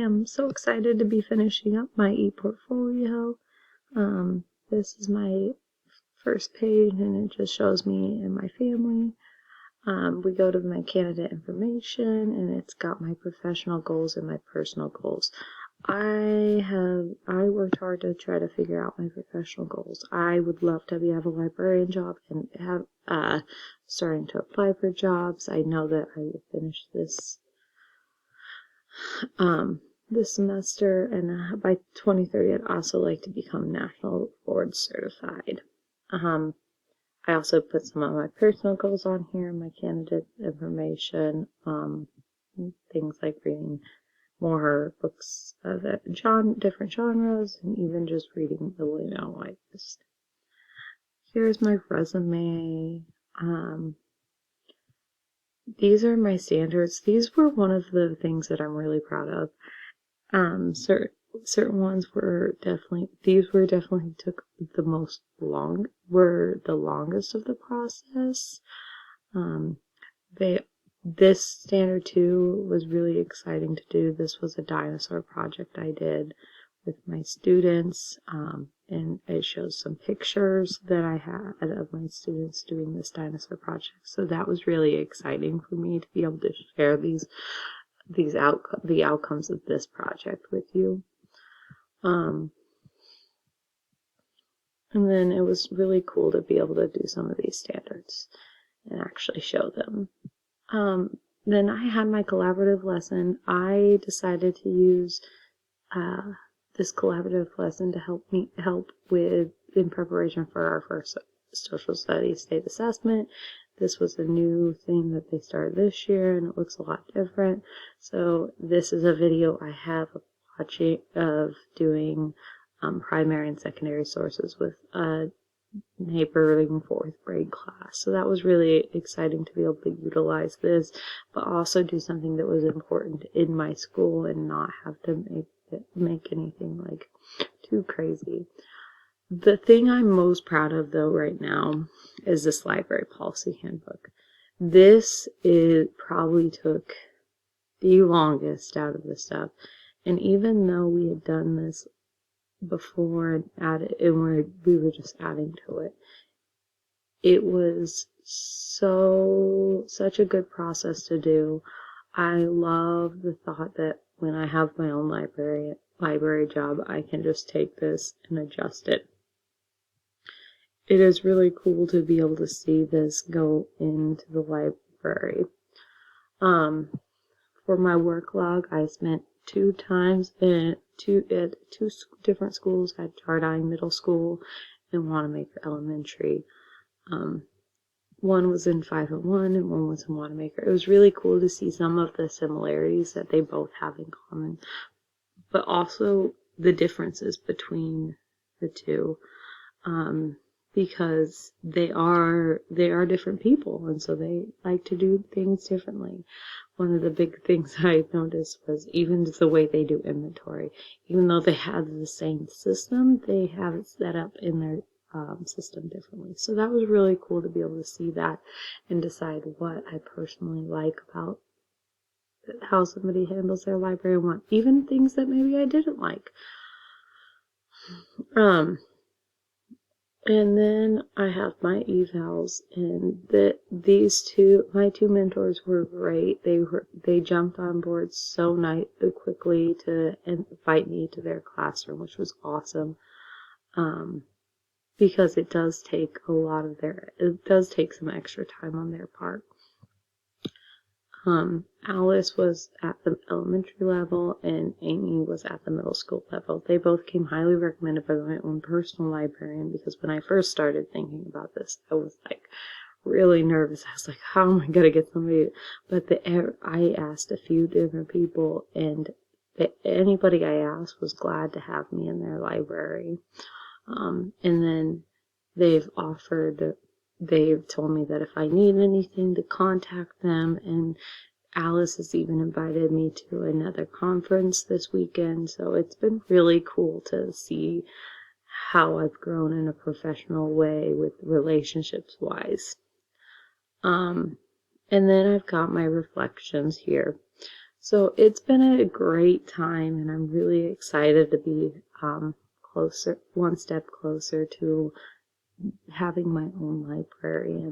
am so excited to be finishing up my e-portfolio. This is my first page, and it just shows me and my family. We go to my candidate information, and it's got my professional goals and my personal goals. I worked hard to try to figure out my professional goals. I would love to have a librarian job and have starting to apply for jobs. I know that I will finish this this semester, and by 2030 I'd also like to become national board certified. I also put some of my personal goals on here, my candidate information, things like reading more books of different genres, and even just reading the like this. Here's my resume. These are my standards. These were one of the things that I'm really proud of. Certain ones were definitely took the longest of the process. This standard 2 was really exciting to do. This was a dinosaur project I did with my students, and it shows some pictures that I had of my students doing this dinosaur project. So that was really exciting for me to be able to share the outcomes of this project with you. And then it was really cool to be able to do some of these standards and actually show them. Then I had my collaborative lesson. I decided to use this collaborative lesson to help with in preparation for our first social studies state assessment. This was a new thing that they started this year, and it looks a lot different. So this is a video I have of doing primary and secondary sources with a neighboring 4th grade class. So that was really exciting to be able to utilize this, but also do something that was important in my school and not have to make anything like too crazy. The thing I'm most proud of though right now is this library policy handbook. This probably took the longest out of the stuff, and even though we had done this before and we were just adding to it, it was such a good process to do. I love the thought that when I have my own library job, I can just take this and adjust it. It is really cool to be able to see this go into the library. For my work log, I spent 2 times at two different schools, at Jardine Middle School and Wanamaker Elementary. One was in 501 and one was in Wanamaker. It was really cool to see some of the similarities that they both have in common, but also the differences between the two, because they are different people, and so they like to do things differently. One of the big things I noticed was even just the way they do inventory. Even though they have the same system, they have it set up in their system differently. So that was really cool to be able to see that and decide what I personally like about how somebody handles their library, and what even things that maybe I didn't like. And then I have my evals, and my two mentors were great. They jumped on board so quickly to invite me to their classroom, which was awesome. Because it does take some extra time on their part. Alice was at the elementary level and Amy was at the middle school level. They both came highly recommended by my own personal librarian, because when I first started thinking about this, I was like really nervous. I was like, how am I going to get somebody? But I asked a few different people, and anybody I asked was glad to have me in their library. And then they've told me that if I need anything to contact them, and Alice has even invited me to another conference this weekend, so it's been really cool to see how I've grown in a professional way with relationships wise. And then I've got my reflections here. So it's been a great time, and I'm really excited to be one step closer to having my own library.